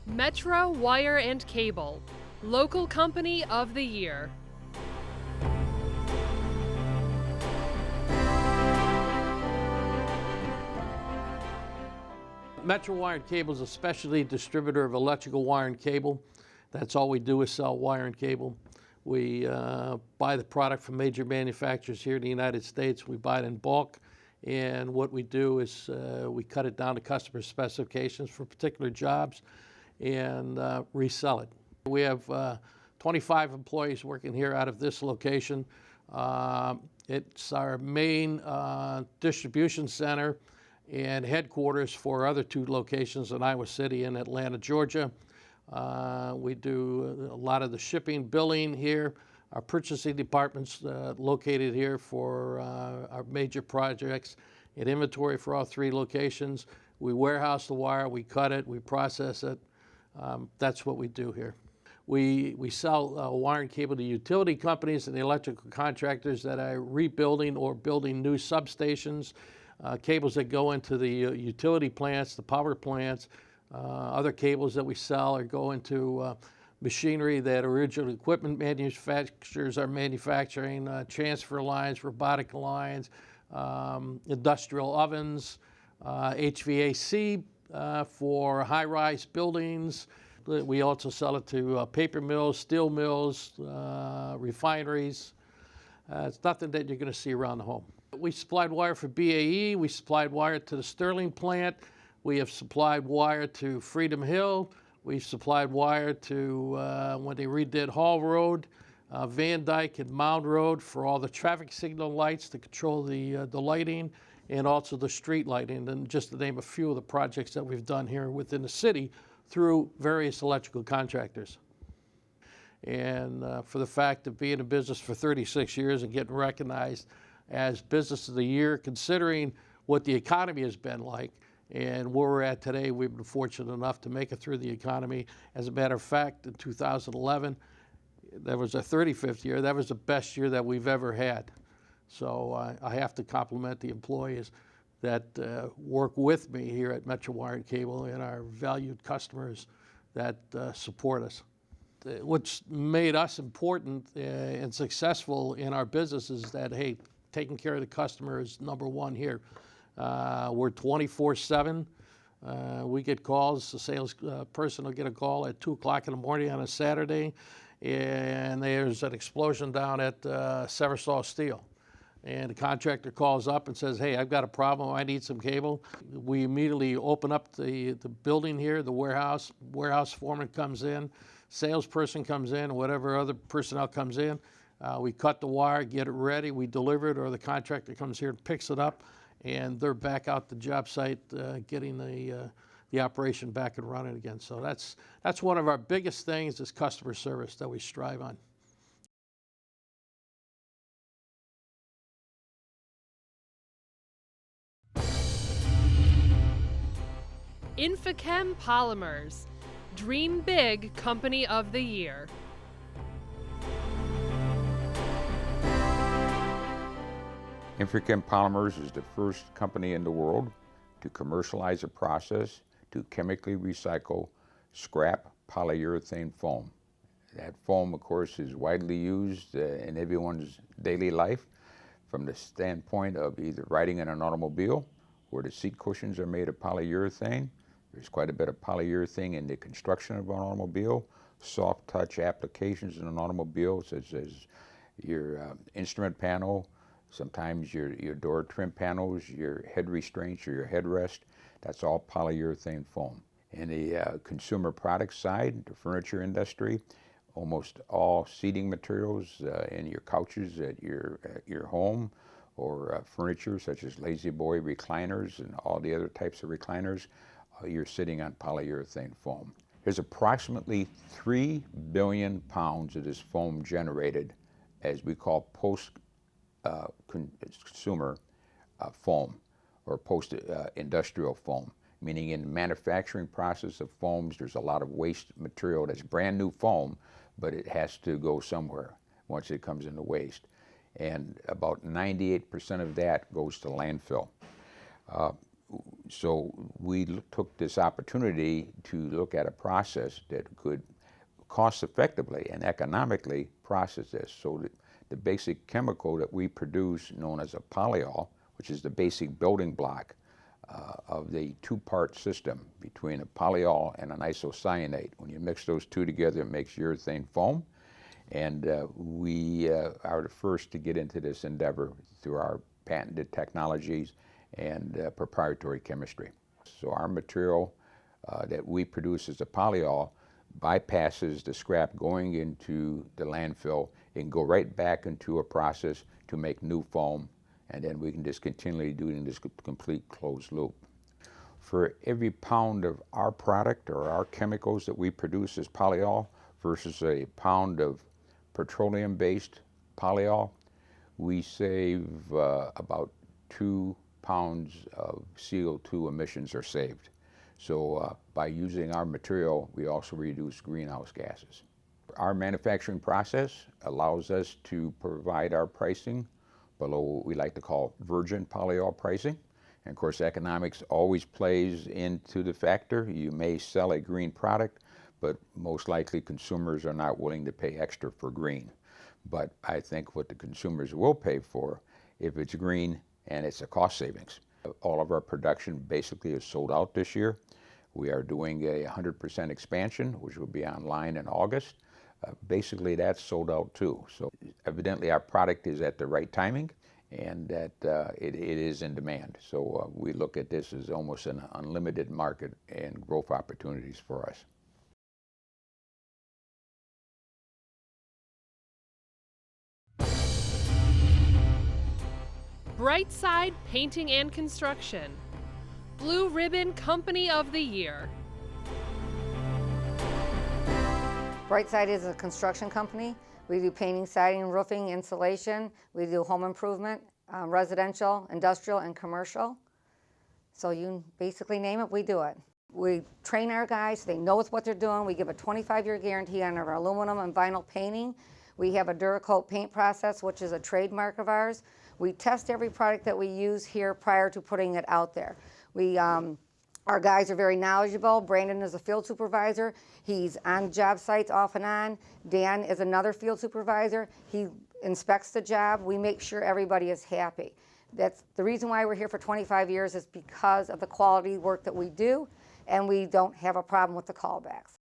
Metro Wire and Cable, Local Company of the Year. Metro Wire and Cable is a specialty distributor of electrical wire and cable. That's all we do is sell wire and cable. We buy the product from major manufacturers here in the United States. We buy it in bulk, and what we do is we cut it down to customer specifications for particular jobs and resell it. We have 25 employees working here out of this location. It's our main distribution center and headquarters for our other two locations in Iowa City and Atlanta, Georgia. We do a lot of the shipping, billing here. Our purchasing department's located here for our major projects and inventory for all three locations. We warehouse the wire, we cut it, we process it. That's what we do here. We sell wire and cable to utility companies and the electrical contractors that are rebuilding or building new substations, cables that go into the utility plants, the power plants. Other cables that we sell are go into machinery that original equipment manufacturers are manufacturing, transfer lines, robotic lines, industrial ovens, HVAC for high-rise buildings. We also sell it to paper mills, steel mills, refineries. It's nothing that you're going to see around the home. We supplied wire for BAE. We supplied wire to the Sterling plant. We have supplied wire to Freedom Hill. We've supplied wire to when they redid Hall Road, Van Dyke and Mound Road for all the traffic signal lights to control the lighting and also the street lighting, and just to name a few of the projects that we've done here within the city through various electrical contractors. And for the fact of being in business for 36 years and getting recognized as Business of the Year, considering what the economy has been like and where we're at today, we've been fortunate enough to make it through the economy. As a matter of fact, in 2011, that was our 35th year. That was the best year that we've ever had. So I have to compliment the employees that work with me here at Metro Wire and Cable and our valued customers that support us. What's made us important and successful in our business is that, hey, taking care of the customer is number one here. We're 24/7. We get calls. The sales person will get a call at 2 o'clock in the morning on a Saturday, and there's an explosion down at Seversol Steel. And the contractor calls up and says, hey, I've got a problem, I need some cable. We immediately open up the building here, the warehouse foreman comes in, salesperson comes in, whatever other personnel comes in. We cut the wire, get it ready, we deliver it, or the contractor comes here and picks it up, and they're back out the job site getting the operation back and running again. So that's one of our biggest things is customer service that we strive on. Infochem Polymers, Dream Big Company of the Year. Infochem Polymers is the first company in the world to commercialize a process to chemically recycle scrap polyurethane foam. That foam, of course, is widely used in everyone's daily life from the standpoint of either riding in an automobile where the seat cushions are made of polyurethane. There's quite a bit of polyurethane in the construction of an automobile, soft touch applications in an automobile such as your instrument panel, sometimes your door trim panels, your head restraints or your headrest. That's all polyurethane foam. In the consumer products side, the furniture industry, almost all seating materials in your couches at your home or furniture such as Lazy Boy recliners and all the other types of recliners, you're sitting on polyurethane foam. There's approximately 3 billion pounds of this foam generated as we call post-consumer foam or post-industrial foam, meaning in the manufacturing process of foams, there's a lot of waste material that's brand new foam, but it has to go somewhere once it comes into waste. And about 98% of that goes to landfill. So we took this opportunity to look at a process that could cost effectively and economically process this. So that the basic chemical that we produce, known as a polyol, which is the basic building block of the two-part system between a polyol and an isocyanate. When you mix those two together, it makes urethane foam. And we are the first to get into this endeavor through our patented technologies and proprietary chemistry. So our material that we produce as a polyol bypasses the scrap going into the landfill and go right back into a process to make new foam, and then we can just continually do it in this complete closed loop. For every pound of our product or our chemicals that we produce as polyol versus a pound of petroleum-based polyol, we save about 2 pounds of CO2 emissions are saved. So by using our material, we also reduce greenhouse gases. Our manufacturing process allows us to provide our pricing below what we like to call virgin polyol pricing. And of course, economics always plays into the factor. You may sell a green product, but most likely consumers are not willing to pay extra for green. But I think what the consumers will pay for, if it's green and it's a cost savings. All of our production basically is sold out this year. We are doing a 100% expansion, which will be online in August. Basically, that's sold out too. So evidently our product is at the right timing and that it is in demand. So we look at this as almost an unlimited market and growth opportunities for us. Brightside Painting and Construction, Blue Ribbon Company of the Year. Brightside is a construction company. We do painting, siding, roofing, insulation. We do home improvement, residential, industrial, and commercial. So you basically name it, we do it. We train our guys, so they know what they're doing. We give a 25-year guarantee on our aluminum and vinyl painting. We have a Duracoat paint process, which is a trademark of ours. We test every product that we use here prior to putting it out there. Our guys are very knowledgeable. Brandon is a field supervisor. He's on job sites off and on. Dan is another field supervisor. He inspects the job. We make sure everybody is happy. That's the reason why we're here for 25 years is because of the quality work that we do, and we don't have a problem with the callbacks.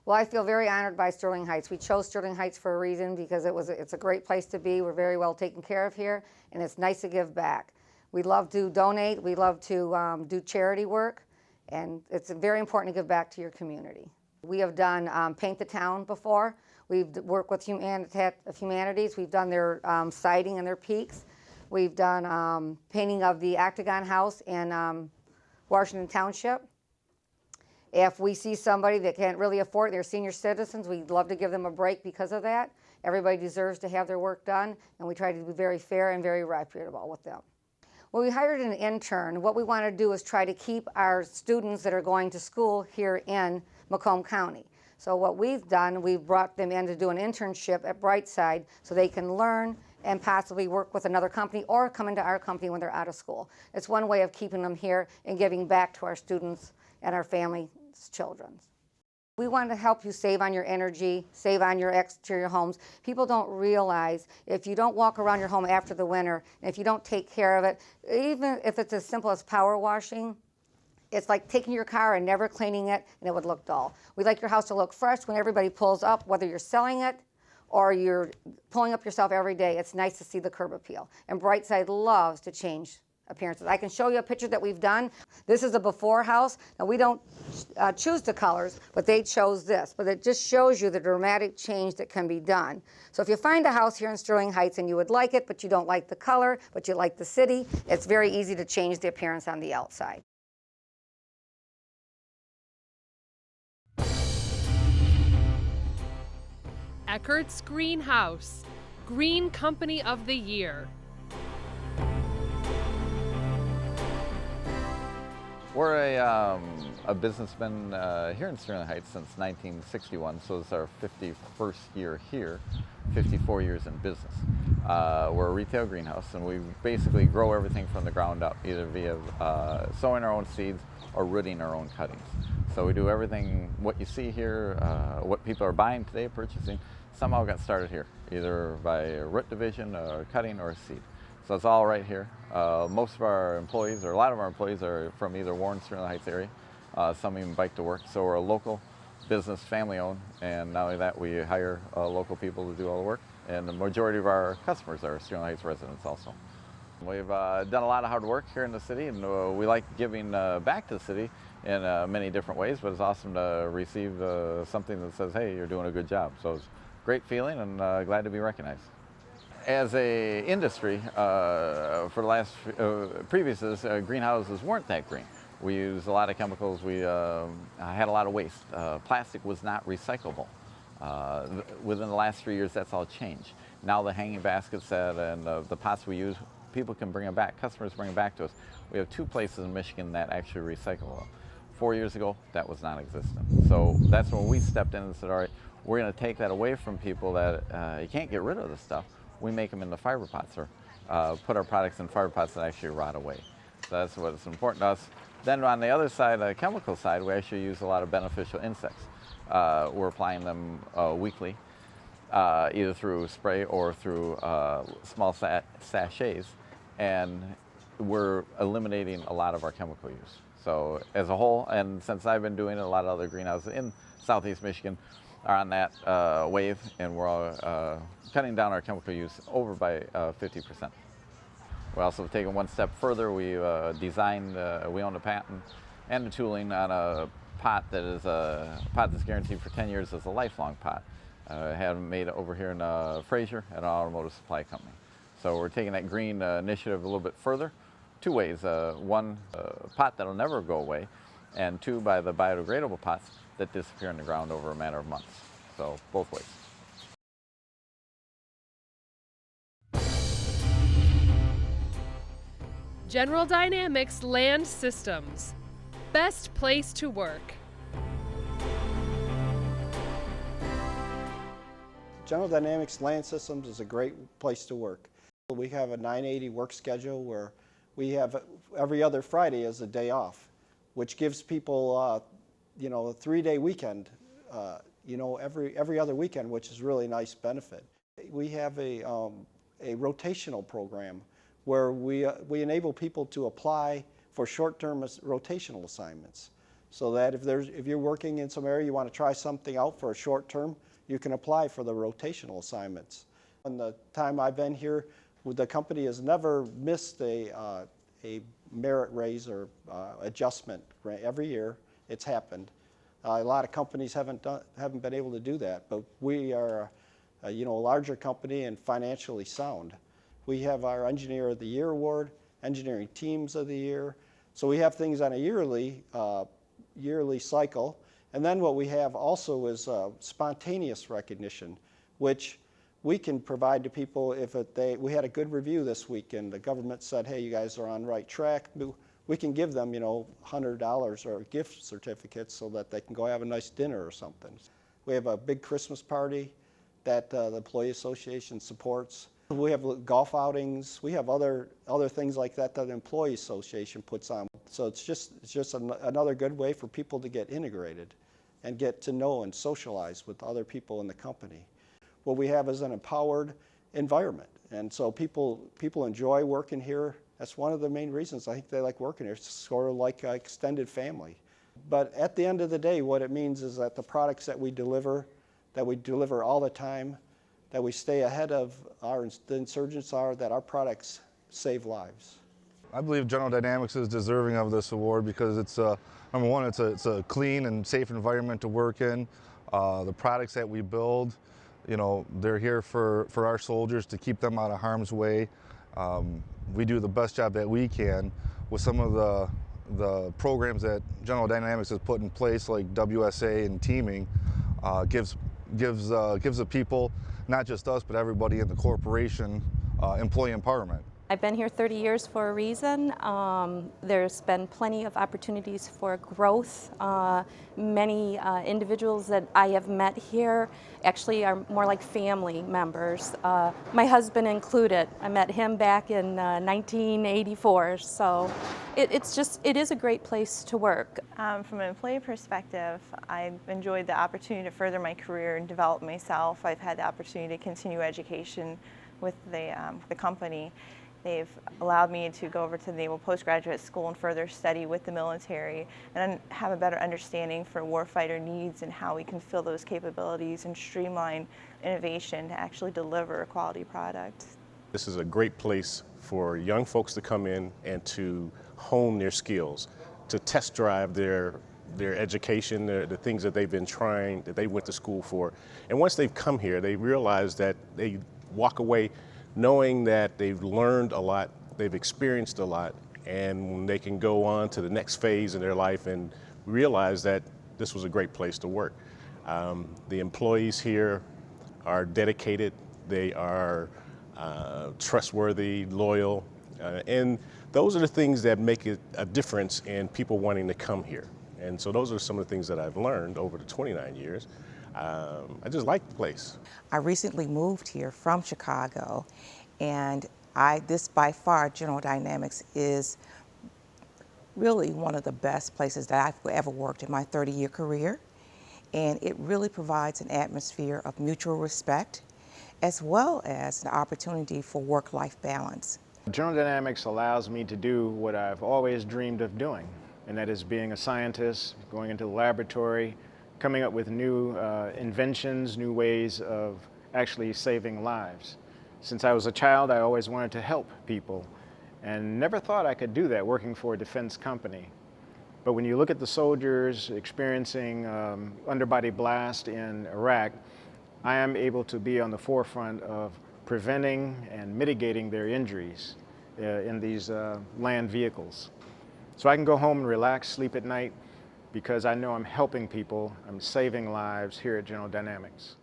Well, I feel very honored by Sterling Heights. We chose Sterling Heights for a reason because it's a great place to be. We're very well taken care of here, and it's nice to give back. We love to donate. We love to do charity work. And it's very important to give back to your community. We have done Paint the Town before. We've worked with Habitat of Humanities. We've done their siding and their peaks. We've done painting of the Octagon House in Washington Township. If we see somebody that can't really afford it, they're senior citizens, we'd love to give them a break because of that. Everybody deserves to have their work done, and we try to be very fair and very reputable with them. Well, we hired an intern. What we want to do is try to keep our students that are going to school here in Macomb County. So what we've done, we've brought them in to do an internship at Brightside so they can learn and possibly work with another company or come into our company when they're out of school. It's one way of keeping them here and giving back to our students and our families' children. We want to help you save on your energy, save on your exterior homes. People don't realize if you don't walk around your home after the winter, and if you don't take care of it, even if it's as simple as power washing, it's like taking your car and never cleaning it, and it would look dull. We like your house to look fresh when everybody pulls up, whether you're selling it or you're pulling up yourself every day. It's nice to see the curb appeal. And Brightside loves to change appearances. I can show you a picture that we've done. This is a before house. Now we don't choose the colors, but they chose this. But it just shows you the dramatic change that can be done. So if you find a house here in Sterling Heights and you would like it, but you don't like the color, but you like the city, it's very easy to change the appearance on the outside. Eckert's Greenhouse, Green Company of the Year. We're a businessman here in Sterling Heights since 1961, so it's our 51st year here, 54 years in business. We're a retail greenhouse, and we basically grow everything from the ground up, either via sowing our own seeds or rooting our own cuttings. So we do everything, what you see here, what people are buying today, purchasing, somehow got started here, either by a root division, a cutting, or a seed. So it's all right here. Most of our employees, or a lot of our employees, are from either Warren, Sterling Heights area. Some even bike to work. So we're a local business, family owned, and not only that, we hire local people to do all the work. And the majority of our customers are Sterling Heights residents also. We've done a lot of hard work here in the city, and we like giving back to the city in many different ways, but it's awesome to receive something that says, hey, you're doing a good job. So it's a great feeling, and glad to be recognized. As a industry, for the last previous greenhouses weren't that green. We used a lot of chemicals. We had a lot of waste. Plastic was not recyclable. Within the last 3 years, that's all changed. Now the hanging baskets and the pots we use, people can bring them back. Customers bring them back to us. We have 2 places in Michigan that actually recycle them. 4 years ago, that was non-existent. So that's when we stepped in and said, all right, we're going to take that away from people that you can't get rid of this stuff. We make them into fiber pots, or put our products in fiber pots that actually rot away. So that's what's important to us. Then on the other side, the chemical side, we actually use a lot of beneficial insects. We're applying them weekly, either through spray or through small sachets, and we're eliminating a lot of our chemical use. So as a whole, and since I've been doing it, a lot of other greenhouses in Southeast Michigan are on that wave, and we're all cutting down our chemical use over by 50%. We also have taken one step further. We designed, we own a patent and the tooling on a pot that is a pot that's guaranteed for 10 years as a lifelong pot. Had made it over here in Fraser at an automotive supply company. So we're taking that green initiative a little bit further, 2 ways. One, a pot that'll never go away, and 2, by the biodegradable pots that disappear in the ground over a matter of months. So both ways. General Dynamics Land Systems. Best place to work. General Dynamics Land Systems is a great place to work. We have a 980 work schedule where we have every other Friday as a day off, which gives people a 3-day weekend, every other weekend, which is really nice benefit. We have a rotational program where we enable people to apply for short-term rotational assignments, so that if you're working in some area, you want to try something out for a short term, you can apply for the rotational assignments. In the time I've been here, the company has never missed a merit raise or adjustment. Every year it's happened. A lot of companies haven't been able to do that, but we are a larger company and financially sound. We have our Engineer of the Year award, Engineering Teams of the Year. So we have things on a yearly cycle. And then what we have also is spontaneous recognition, which we can provide to people if we had a good review this week and the government said, hey, you guys are on the right track. We can give them, $100 or gift certificates so that they can go have a nice dinner or something. We have a big Christmas party that the Employee Association supports. We have golf outings. We have other things like that the Employee Association puts on. So it's just another good way for people to get integrated and get to know and socialize with other people in the company. What we have is an empowered environment, and so people enjoy working here. That's one of the main reasons I think they like working here. It's sort of like an extended family. But at the end of the day, what it means is that the products that we deliver all the time, that we stay ahead of the insurgents are, that our products save lives. I believe General Dynamics is deserving of this award because it's, number one, it's a clean and safe environment to work in. The products that we build, they're here for our soldiers to keep them out of harm's way. We do the best job that we can with some of the programs that General Dynamics has put in place, like WSA and teaming, gives the people, not just us, but everybody in the corporation, employee empowerment. I've been here 30 years for a reason. There's been plenty of opportunities for growth. Many individuals that I have met here actually are more like family members. My husband included. I met him back in 1984, so it is a great place to work. From an employee perspective, I've enjoyed the opportunity to further my career and develop myself. I've had the opportunity to continue education with the company. They've allowed me to go over to the Naval Postgraduate School and further study with the military and have a better understanding for warfighter needs and how we can fill those capabilities and streamline innovation to actually deliver a quality product. This is a great place for young folks to come in and to hone their skills, to test drive their education, the things that they've been trying, that they went to school for. And once they've come here, they realize that they walk away knowing that they've learned a lot, they've experienced a lot, and they can go on to the next phase in their life and realize that this was a great place to work. The employees here are dedicated, they are trustworthy, loyal, and those are the things that make it a difference in people wanting to come here. And so those are some of the things that I've learned over the 29 years. I just like the place. I recently moved here from Chicago, and this by far, General Dynamics is really one of the best places that I've ever worked in my 30-year career. And it really provides an atmosphere of mutual respect, as well as an opportunity for work-life balance. General Dynamics allows me to do what I've always dreamed of doing, and that is being a scientist, going into the laboratory, coming up with new inventions, new ways of actually saving lives. Since I was a child, I always wanted to help people and never thought I could do that working for a defense company. But when you look at the soldiers experiencing underbody blast in Iraq, I am able to be on the forefront of preventing and mitigating their injuries in these land vehicles. So I can go home and relax, sleep at night, because I know I'm helping people, I'm saving lives here at General Dynamics.